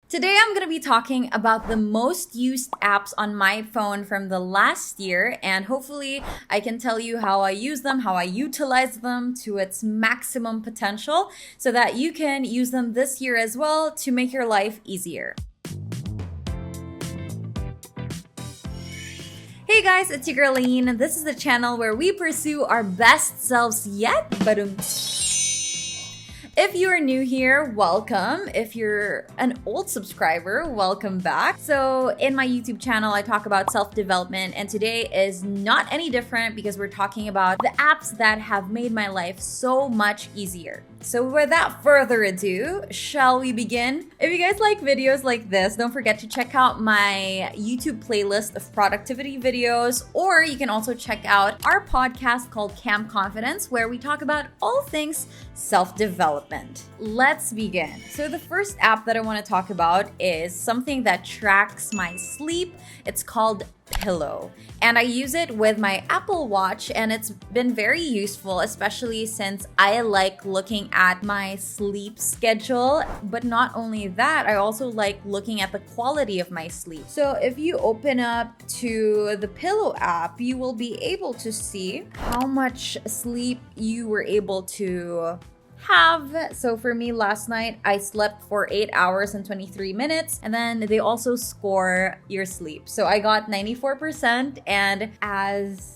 Today I'm going to be talking about the most used apps on my phone from the last year, and hopefully I can tell you how I use them, how I utilize them to its maximum potential so that you can use them this year as well to make your life easier. Hey guys, it's your girl Aline, and this is the channel where we pursue our best selves yet. If you are new here, welcome. If you're an old subscriber, welcome back. So in my YouTube channel, I talk about self-development, and today is not any different because we're talking about the apps that have made my life so much easier. So without further ado, shall we begin? If you guys like videos like this, don't forget to check out my YouTube playlist of productivity videos, or you can also check out our podcast called Camp Confidence, where we talk about all things self-development. Let's begin. So the first app that I want to talk about is something that tracks my sleep. It's called Pillow, and I use it with my Apple Watch, and it's been very useful, especially since I like looking at my sleep schedule. But not only that, I also like looking at the quality of my sleep. So if you open up to the Pillow app, you will be able to see how much sleep you were able to have. So for me, last night I slept for 8 hours and 23 minutes, and then they also score your sleep. So I got 94%, and as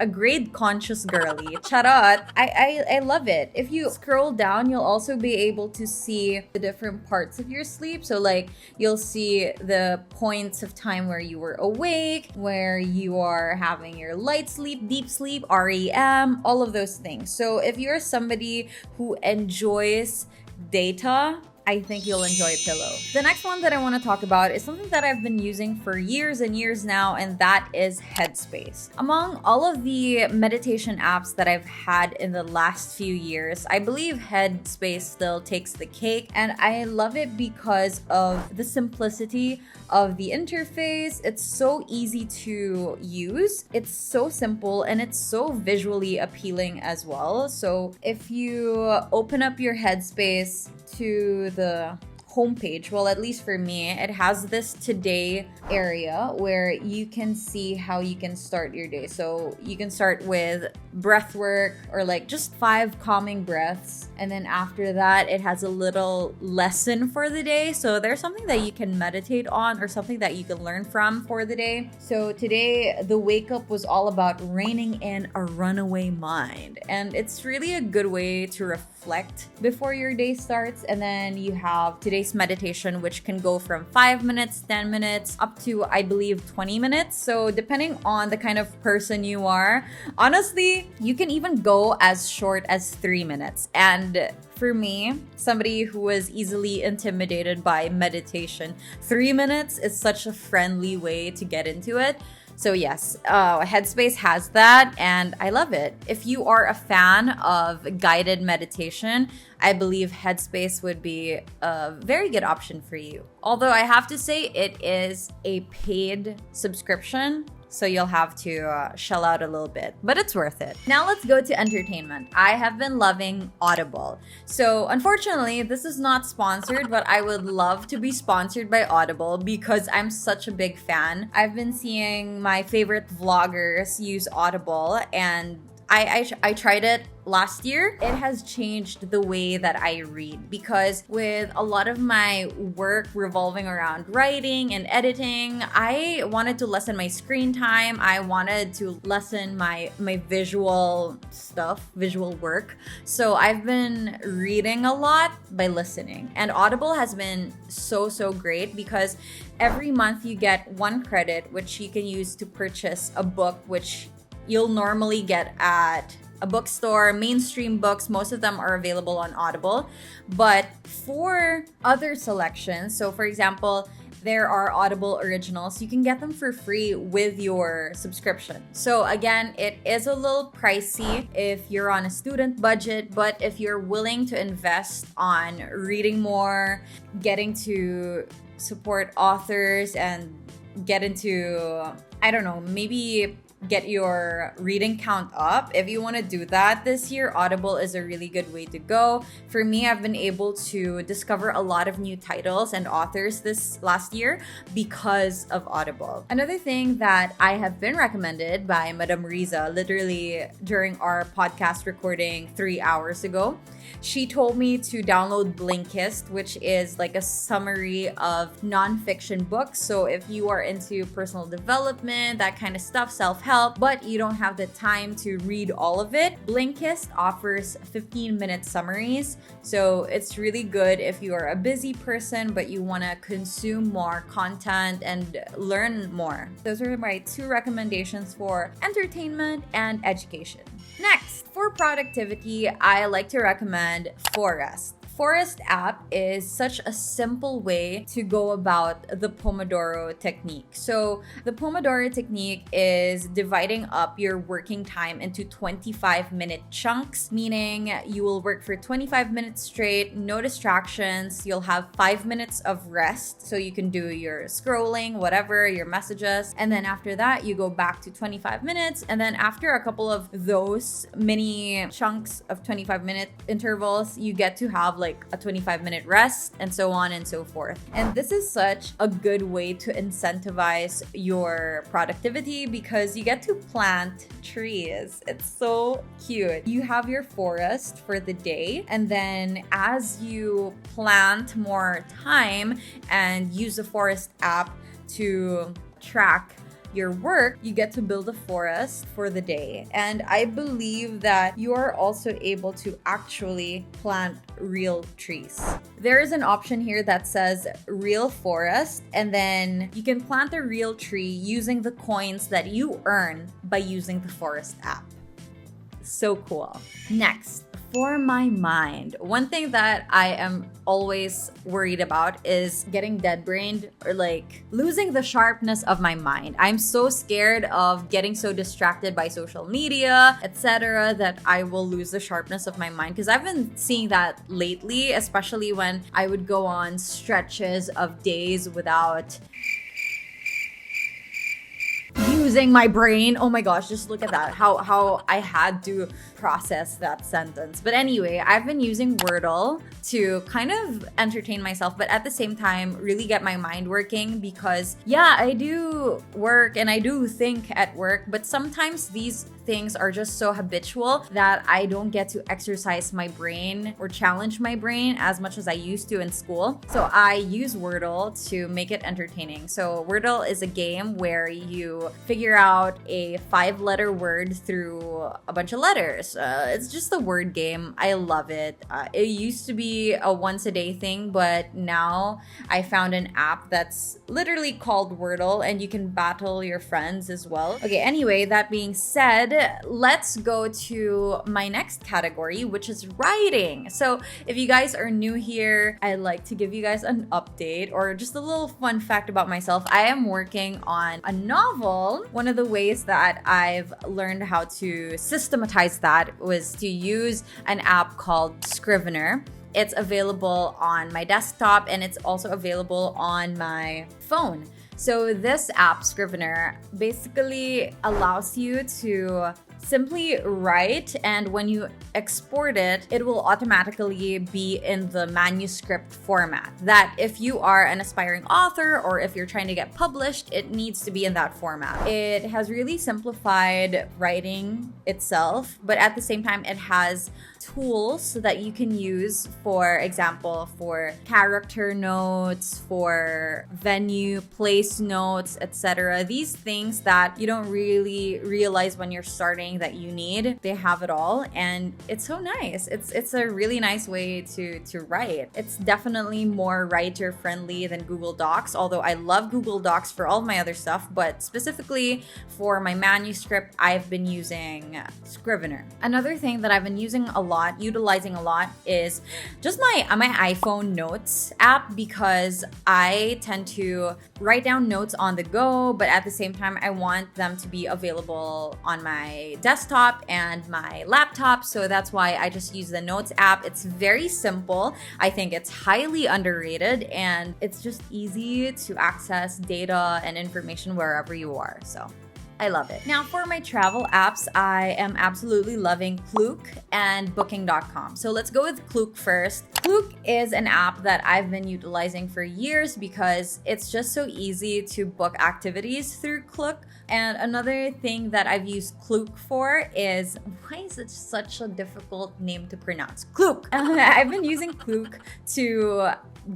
a grade conscious girly, charot, I love it. If you scroll down, you'll also be able to see the different parts of your sleep. So like you'll see the points of time where you were awake, where you are having your light sleep, deep sleep, REM, all of those things. So if you're somebody who enjoys data, I think you'll enjoy Pillow. The next one that I want to talk about is something that I've been using for years and years now, and that is Headspace. Among all of the meditation apps that I've had in the last few years, I believe Headspace still takes the cake, and I love it because of the simplicity of the interface. It's so easy to use, it's so simple, and it's so visually appealing as well. So if you open up your Headspace to the homepage, well, at least for me, it has this today area where you can see how you can start your day. So you can start with breath work, or like just 5 calming breaths, and then after that it has a little lesson for the day. So there's something that you can meditate on or something that you can learn from for the day. So today the wake up was all about reining in a runaway mind, and it's really a good way to reflect before your day starts. And then you have today's meditation, which can go from 5 minutes, 10 minutes, up to, I believe, 20 minutes. So depending on the kind of person you are, honestly, you can even go as short as 3 minutes. And for me, somebody who was easily intimidated by meditation, 3 minutes is such a friendly way to get into it. So yes, Headspace has that, and I love it. If you are a fan of guided meditation, I believe Headspace would be a very good option for you. Although I have to say it is a paid subscription, so you'll have to shell out a little bit, but it's worth it. Now let's go to entertainment. I have been loving Audible. So unfortunately, this is not sponsored, but I would love to be sponsored by Audible because I'm such a big fan. I've been seeing my favorite vloggers use Audible, and I tried it last year. It has changed the way that I read, because with a lot of my work revolving around writing and editing, I wanted to lessen my screen time. I wanted to lessen my visual stuff, visual work. So I've been reading a lot by listening. And Audible has been so great because every month you get 1 credit, which you can use to purchase a book, which you'll normally get at a bookstore. Mainstream books, most of them are available on Audible. But for other selections, so for example, there are Audible originals, you can get them for free with your subscription. So again, it is a little pricey if you're on a student budget, but if you're willing to invest on reading more, getting to support authors, and get into, I don't know, maybe get your reading count up. If you want to do that this year, Audible is a really good way to go. For me, I've been able to discover a lot of new titles and authors this last year because of Audible. Another thing that I have been recommended by Madam Riza literally during our podcast recording 3 hours ago, she told me to download Blinkist, which is like a summary of nonfiction books. So if you are into personal development, that kind of stuff, self-help, but you don't have the time to read all of it, Blinkist offers 15-minute summaries. So it's really good if you are a busy person, but you want to consume more content and learn more. Those are my 2 recommendations for entertainment and education. Next, for productivity, I like to recommend Forest. Forest app is such a simple way to go about the Pomodoro technique. So the Pomodoro technique is dividing up your working time into 25-minute chunks, meaning you will work for 25 minutes straight, no distractions. You'll have 5 minutes of rest, so you can do your scrolling, whatever, your messages. And then after that, you go back to 25 minutes. And then after a couple of those mini chunks of 25-minute intervals, you get to have like a 25-minute rest, and so on and so forth. And this is such a good way to incentivize your productivity because you get to plant trees. It's so cute. You have your forest for the day, and then as you plant more time and use the Forest app to track your work, you get to build a forest for the day. And I believe that you are also able to actually plant real trees. There is an option here that says real forest, and then you can plant a real tree using the coins that you earn by using the Forest app. So cool. Next, for my mind, one thing that I am always worried about is getting dead-brained or like losing the sharpness of my mind. I'm so scared of getting so distracted by social media, etc., that I will lose the sharpness of my mind, because I've been seeing that lately, especially when I would go on stretches of days without using my brain. Oh my gosh, just look at that. How I had to process that sentence. But anyway, I've been using Wordle to kind of entertain myself, but at the same time, really get my mind working because, yeah, I do work and I do think at work, but sometimes these things are just so habitual that I don't get to exercise my brain or challenge my brain as much as I used to in school. So I use Wordle to make it entertaining. So Wordle is a game where you figure out a 5-letter word through a bunch of letters. It's just a word game. I love it. It used to be a once-a-day thing, but now I found an app that's literally called Wordle, and you can battle your friends as well. Okay, anyway, that being said, let's go to my next category, which is writing. So if you guys are new here, I'd like to give you guys an update or just a little fun fact about myself. I am working on a novel. One of the ways that I've learned how to systematize that was to use an app called Scrivener. It's available on my desktop and it's also available on my phone. So this app, Scrivener, basically allows you to simply write, and when you export it, it will automatically be in the manuscript format. That if you are an aspiring author or if you're trying to get published, it needs to be in that format. It has really simplified writing itself, but at the same time, it has tools that you can use, for example, for character notes, for venue, place notes, etc. These things that you don't really realize when you're starting that you need, they have it all, and it's so nice. It's a really nice way to write. It's definitely more writer friendly than Google Docs, although I love Google Docs for all of my other stuff, but specifically for my manuscript, I've been using Scrivener. Another thing that I've been utilizing a lot is just my iPhone notes app, because I tend to write down notes on the go, but at the same time I want them to be available on my desktop and my laptop, so that's why I just use the notes app. It's very simple. I think it's highly underrated, and it's just easy to access data and information wherever you are. So I love it. Now for my travel apps, I am absolutely loving Klook and booking.com. So let's go with Klook first. Klook is an app that I've been utilizing for years because it's just so easy to book activities through Klook. And another thing that I've used Klook for is, why is it such a difficult name to pronounce? Klook! I've been using Klook to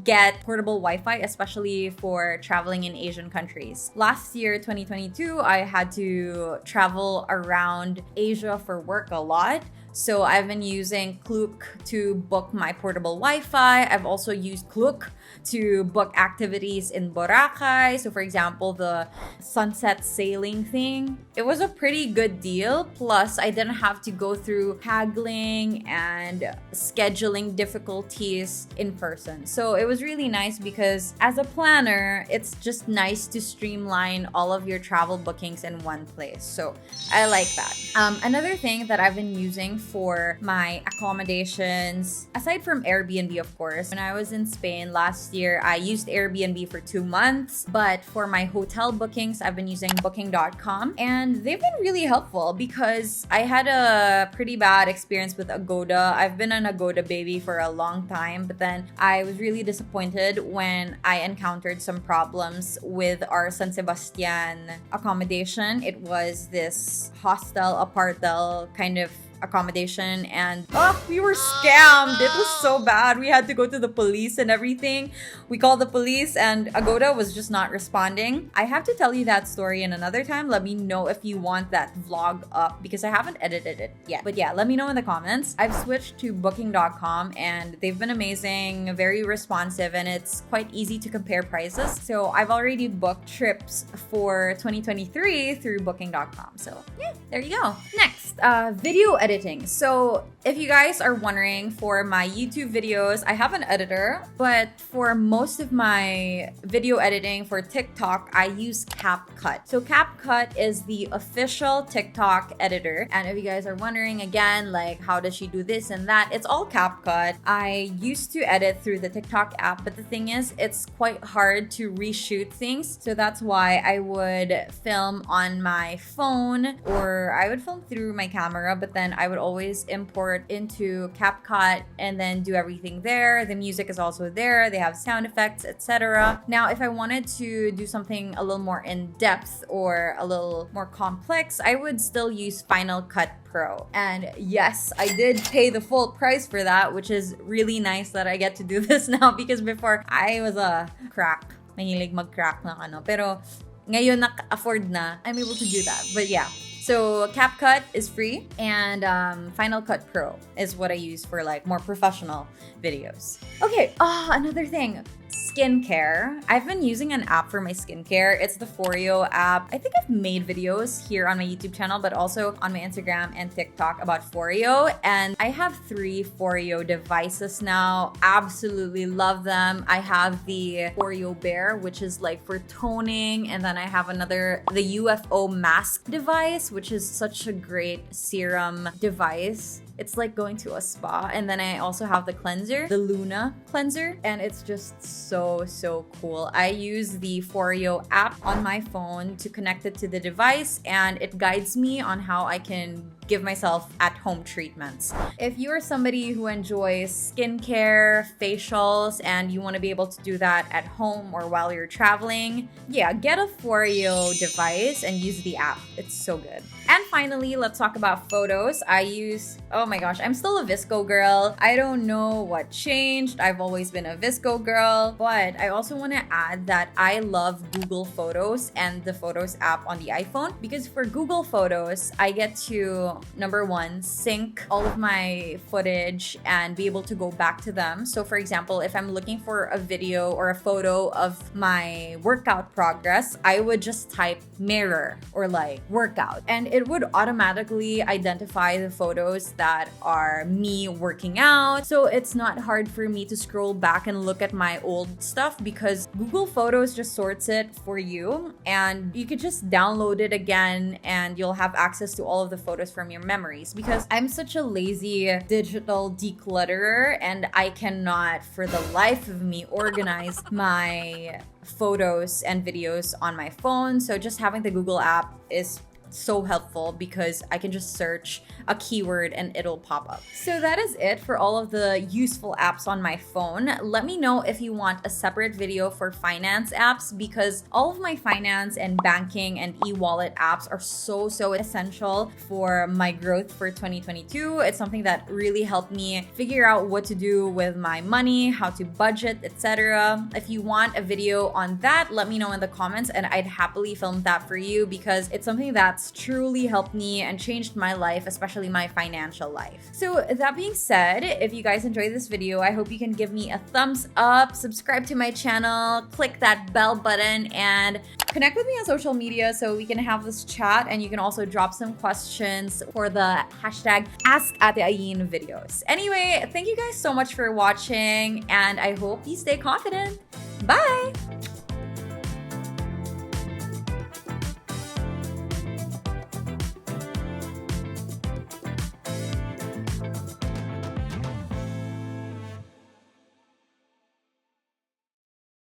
get portable Wi-Fi, especially for traveling in Asian countries. Last year, 2022, I had to travel around Asia for work a lot. So I've been using Klook to book my portable Wi-Fi. I've also used Klook to book activities in Boracay. So for example, the sunset sailing thing, it was a pretty good deal. Plus, I didn't have to go through haggling and scheduling difficulties in person. So it was really nice because as a planner, it's just nice to streamline all of your travel bookings in one place. So I like that. Another thing that I've been using for my accommodations, aside from Airbnb, of course, when I was in Spain last year, I used Airbnb for 2 months. But for my hotel bookings, I've been using booking.com, and they've been really helpful because I had a pretty bad experience with Agoda. I've been an Agoda baby for a long time, but then I was really disappointed when I encountered some problems with our San Sebastian accommodation. It was this hostel, apartel kind of accommodation, and we were scammed. It was so bad. We had to go to the police and everything. We called the police and Agoda was just not responding. I have to tell you that story in another time. Let me know if you want that vlog up because I haven't edited it yet. But yeah, let me know in the comments. I've switched to booking.com and they've been amazing, very responsive, and it's quite easy to compare prices. So I've already booked trips for 2023 through booking.com. So yeah, there you go. Next, video editing. So if you guys are wondering, for my YouTube videos, I have an editor, but for most of my video editing for TikTok, I use Capcut. So Capcut is the official TikTok editor. And if you guys are wondering again, like how does she do this and that, it's all Capcut. I used to edit through the TikTok app, but the thing is, it's quite hard to reshoot things. So that's why I would film on my phone, or I would film through my camera, but then I would always import into Capcut and then do everything there. The music is also there. They have sound effects, etc. Now, if I wanted to do something a little more in-depth or a little more complex, I would still use Final Cut Pro. And yes, I did pay the full price for that, which is really nice that I get to do this now, because before I was a crack. Mahilig mag-crack na ano. Pero ngayon na-afford na, I'm able to do that. But yeah. So Capcut is free, and Final Cut Pro is what I use for like more professional videos. Okay, another thing. Skincare. I've been using an app for my skincare. It's the Foreo app. I think I've made videos here on my YouTube channel, but also on my Instagram and TikTok about Foreo. And I have 3 Foreo devices now. Absolutely love them. I have the Foreo Bear, which is like for toning. And then I have the UFO mask device, which is such a great serum device. It's like going to a spa. And then I also have the cleanser, the Luna cleanser, and it's just so cool. I use the Foreo app on my phone to connect it to the device, and it guides me on how I can give myself at-home treatments. If you're somebody who enjoys skincare, facials, and you want to be able to do that at home or while you're traveling, yeah, get a Foreo device and use the app. It's so good. And finally, let's talk about photos. Oh my gosh, I'm still a VSCO girl. I don't know what changed. I've always been a VSCO girl, but I also want to add that I love Google Photos and the Photos app on the iPhone, because for Google Photos, I get to, number one, sync all of my footage and be able to go back to them. So for example, if I'm looking for a video or a photo of my workout progress, I would just type mirror or like workout, and it would automatically identify the photos that are me working out. So it's not hard for me to scroll back and look at my old stuff, because Google Photos just sorts it for you, and you could just download it again and you'll have access to all of the photos from your memories. Because I'm such a lazy digital declutterer, and I cannot for the life of me organize my photos and videos on my phone. So just having the Google app is so helpful because I can just search a keyword and it'll pop up. So that is it for all of the useful apps on my phone. Let me know if you want a separate video for finance apps, because all of my finance and banking and e-wallet apps are so essential for my growth for 2022. It's something that really helped me figure out what to do with my money, how to budget, etc. If you want a video on that, let me know in the comments and I'd happily film that for you, because it's something that's truly helped me and changed my life, especially my financial life. So that being said, if you guys enjoyed this video, I hope you can give me a thumbs up, subscribe to my channel, click that bell button, and connect with me on social media so we can have this chat. And you can also drop some questions for the hashtag #AskAteAyin videos. Anyway, thank you guys so much for watching, and I hope you stay confident.